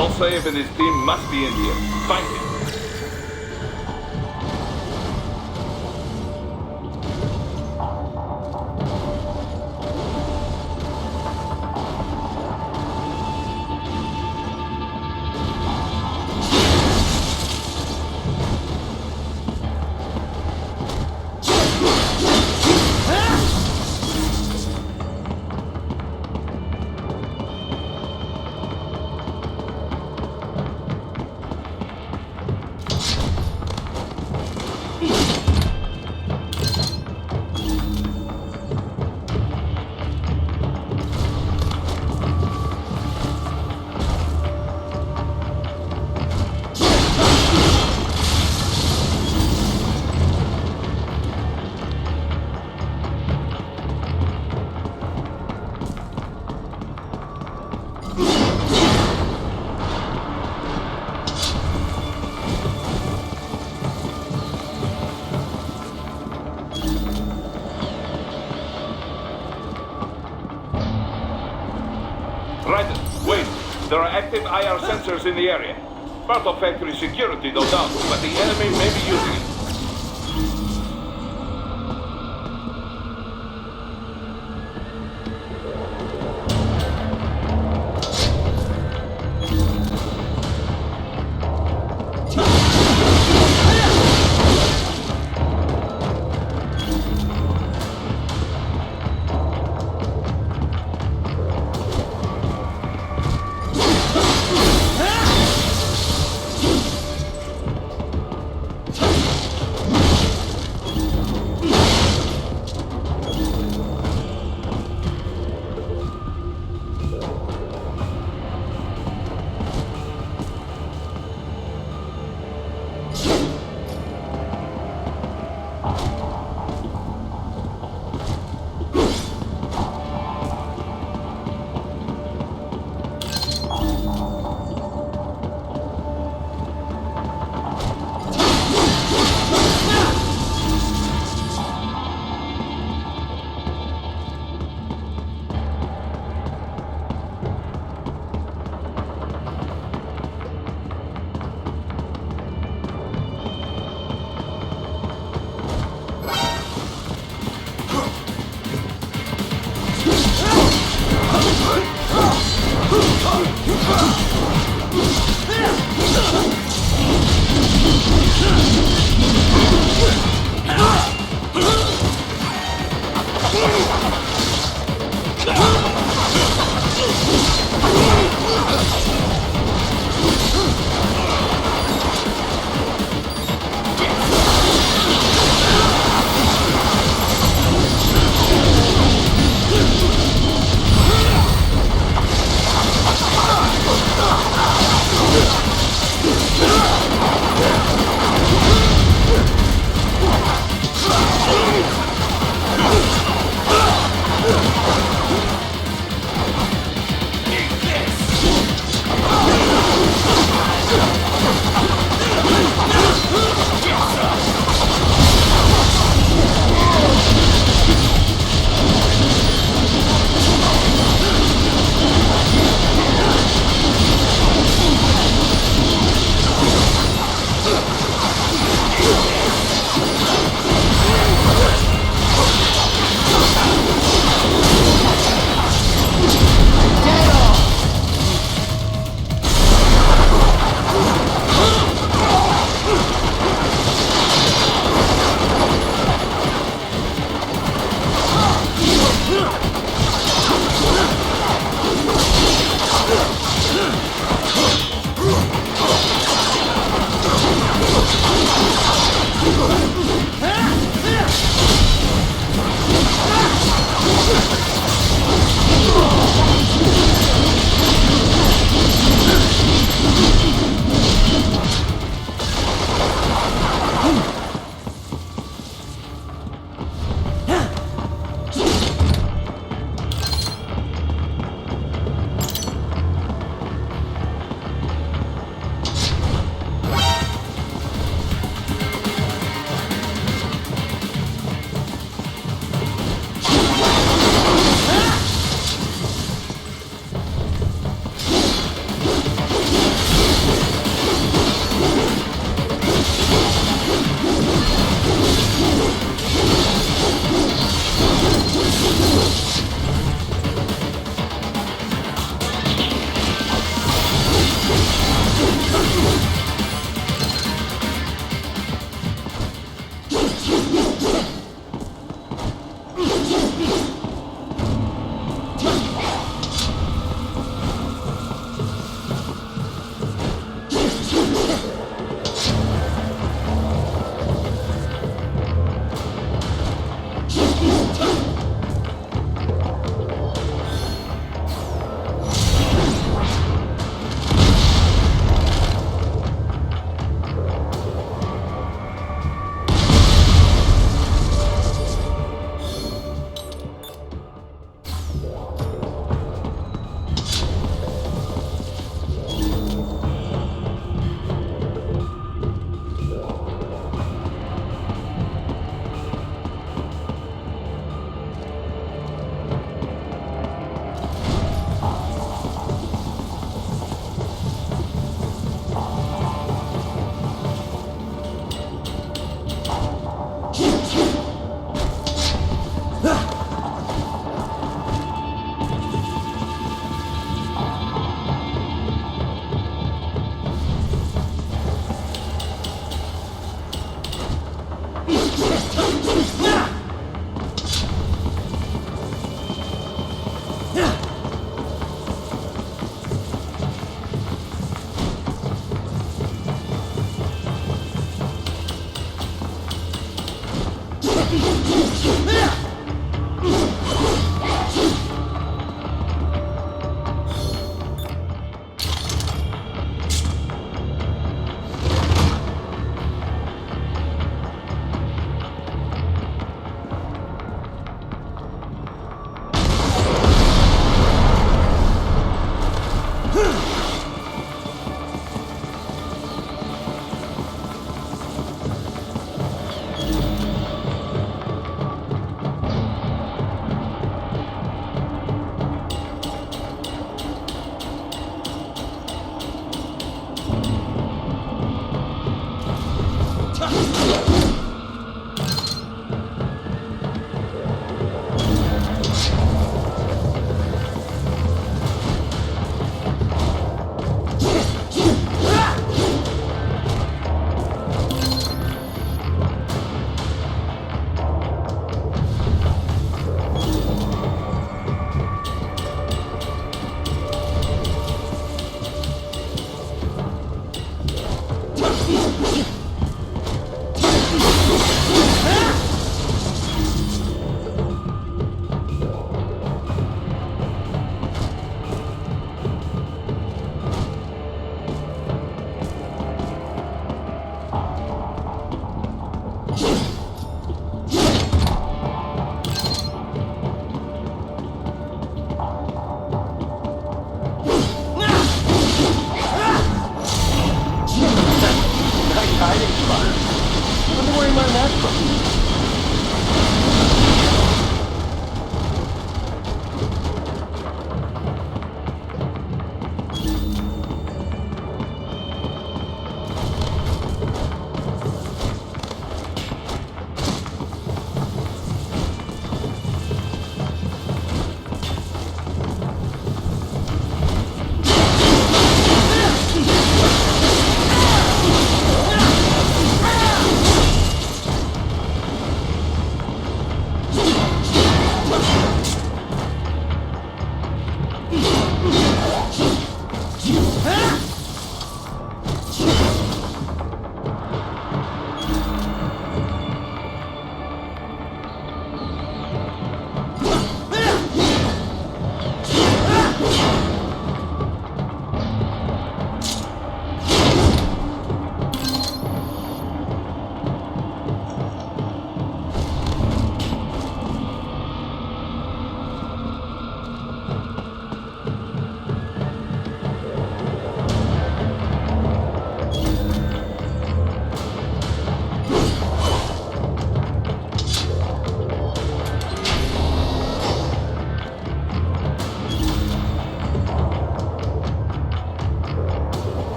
Dolce and his team must be in here. Find him. Ryder, wait. There are active IR sensors in the area. Part of factory security, no doubt, but the enemy may be using it.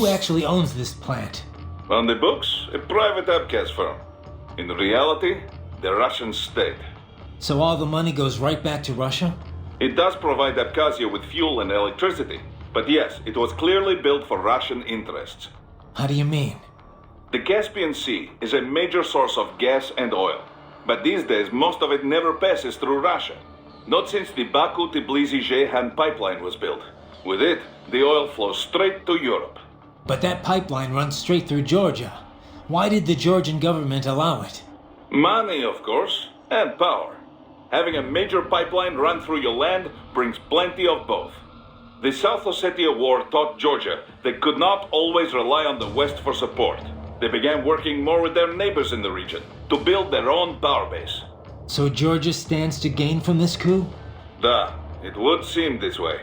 Who actually owns this plant? On the books, a private Abkhaz firm. In reality, the Russian state. So all the money goes right back to Russia? It does provide Abkhazia with fuel and electricity. But yes, it was clearly built for Russian interests. How do you mean? The Caspian Sea is a major source of gas and oil. But these days, most of it never passes through Russia. Not since the Baku-Tbilisi-Ceyhan pipeline was built. With it, the oil flows straight to Europe. But that pipeline runs straight through Georgia. Why did the Georgian government allow it? Money, of course, and power. Having a major pipeline run through your land brings plenty of both. The South Ossetia War taught Georgia they could not always rely on the West for support. They began working more with their neighbors in the region to build their own power base. So Georgia stands to gain from this coup? It would seem this way.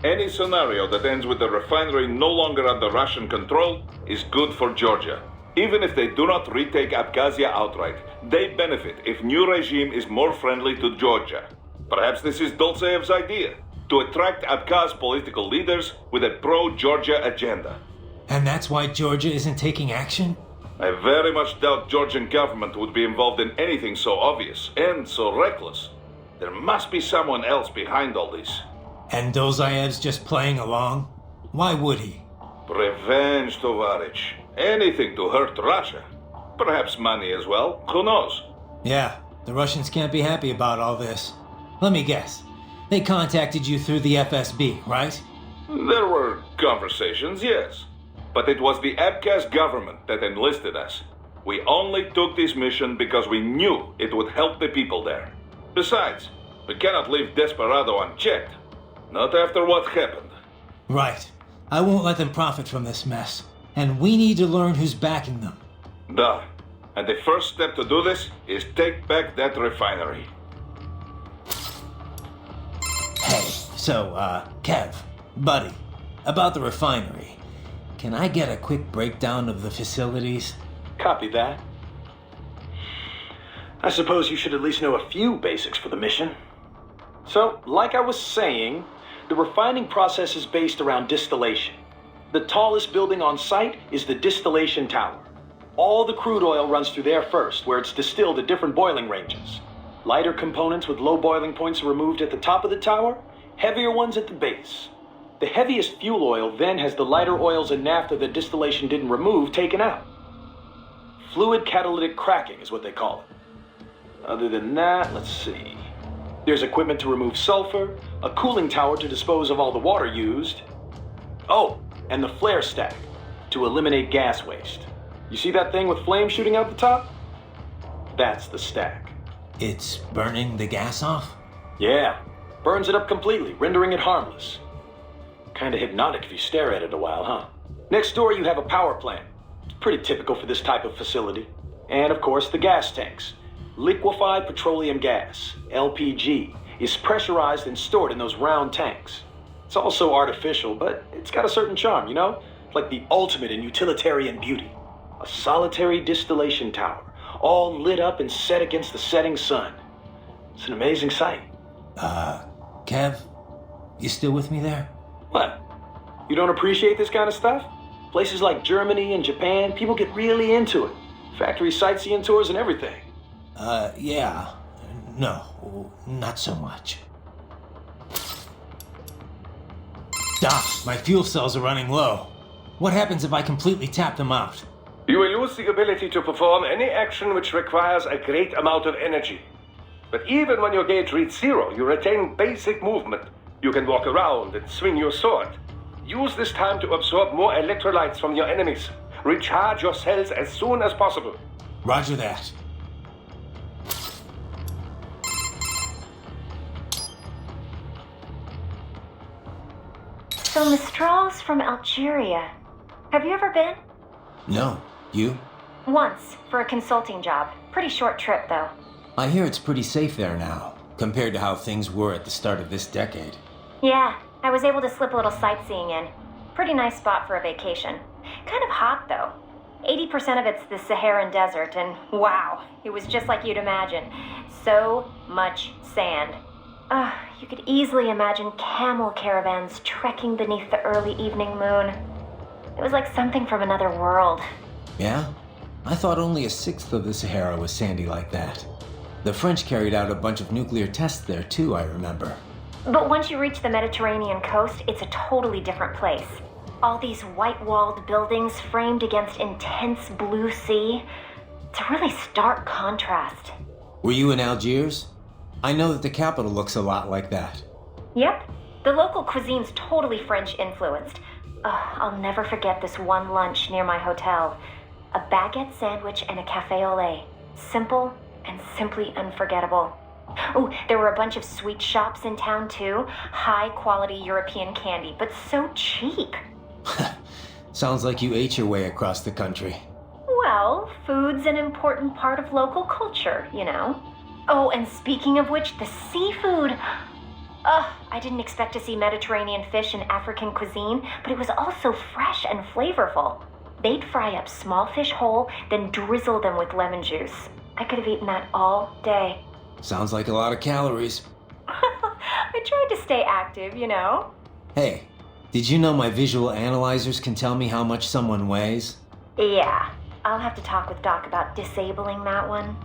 Any scenario that ends with the refinery no longer under Russian control is good for Georgia. Even if they do not retake Abkhazia outright, they benefit if new regime is more friendly to Georgia. Perhaps this is Dolzeyev's idea, to attract Abkhaz political leaders with a pro-Georgia agenda. And that's why Georgia isn't taking action? I very much doubt Georgian government would be involved in anything so obvious and so reckless. There must be someone else behind all this. And Dolzeyev's just playing along? Why would he? Revenge, Tovarich. Anything to hurt Russia. Perhaps money as well. Who knows? Yeah, the Russians can't be happy about all this. Let me guess. They contacted you through the FSB, right? There were conversations, yes. But it was the Abkhaz government that enlisted us. We only took this mission because we knew it would help the people there. Besides, we cannot leave Desperado unchecked. Not after what happened. Right. I won't let them profit from this mess. And we need to learn who's backing them. Duh. And the first step to do this is take back that refinery. Hey, so, Kev, buddy, about the refinery. Can I get a quick breakdown of the facilities? Copy that. I suppose you should at least know a few basics for the mission. So, like I was saying, the refining process is based around distillation. The tallest building on site is the distillation tower. All the crude oil runs through there first, where it's distilled at different boiling ranges. Lighter components with low boiling points are removed at the top of the tower, heavier ones at the base. The heaviest fuel oil then has the lighter oils and naphtha that distillation didn't remove taken out. Fluid catalytic cracking is what they call it. Other than that, let's see. There's equipment to remove sulfur, a cooling tower to dispose of all the water used. Oh, and the flare stack to eliminate gas waste. You see that thing with flames shooting out the top? That's the stack. It's burning the gas off? Yeah, burns it up completely, rendering it harmless. Kinda hypnotic if you stare at it a while, huh? Next door you have a power plant. It's pretty typical for this type of facility. And of course the gas tanks. Liquefied petroleum gas, LPG, is pressurized and stored in those round tanks. It's also artificial, but it's got a certain charm, you know? Like the ultimate in utilitarian beauty. A solitary distillation tower, all lit up and set against the setting sun. It's an amazing sight. Kev, you still with me there? What? You don't appreciate this kind of stuff? Places like Germany and Japan, people get really into it. Factory sightseeing tours and everything. Yeah. No, not so much. Doc, my fuel cells are running low. What happens if I completely tap them out? You will lose the ability to perform any action which requires a great amount of energy. But even when your gauge reaches zero, you retain basic movement. You can walk around and swing your sword. Use this time to absorb more electrolytes from your enemies. Recharge your cells as soon as possible. Roger that. So Mistral's from Algeria. Have you ever been? No. You? Once, for a consulting job. Pretty short trip, though. I hear it's pretty safe there now, compared to how things were at the start of this decade. Yeah, I was able to slip a little sightseeing in. Pretty nice spot for a vacation. Kind of hot, though. 80% of it's the Saharan desert, and wow, it was just like you'd imagine. So much sand. You could easily imagine camel caravans trekking beneath the early evening moon. It was like something from another world. Yeah? I thought only a sixth of the Sahara was sandy like that. The French carried out a bunch of nuclear tests there too, I remember. But once you reach the Mediterranean coast, it's a totally different place. All these white-walled buildings framed against intense blue sea. It's a really stark contrast. Were you in Algiers? I know that the capital looks a lot like that. Yep. The local cuisine's totally French-influenced. I'll never forget this one lunch near my hotel. A baguette sandwich and a café au lait. Simple and simply unforgettable. Oh, there were a bunch of sweet shops in town too. High quality European candy, but so cheap. Sounds like you ate your way across the country. Well, food's an important part of local culture, you know. Oh, and speaking of which, the seafood. I didn't expect to see Mediterranean fish in African cuisine, but it was also fresh and flavorful. They'd fry up small fish whole, then drizzle them with lemon juice. I could have eaten that all day. Sounds like a lot of calories. I tried to stay active, you know. Hey, did you know my visual analyzers can tell me how much someone weighs? Yeah, I'll have to talk with Doc about disabling that one.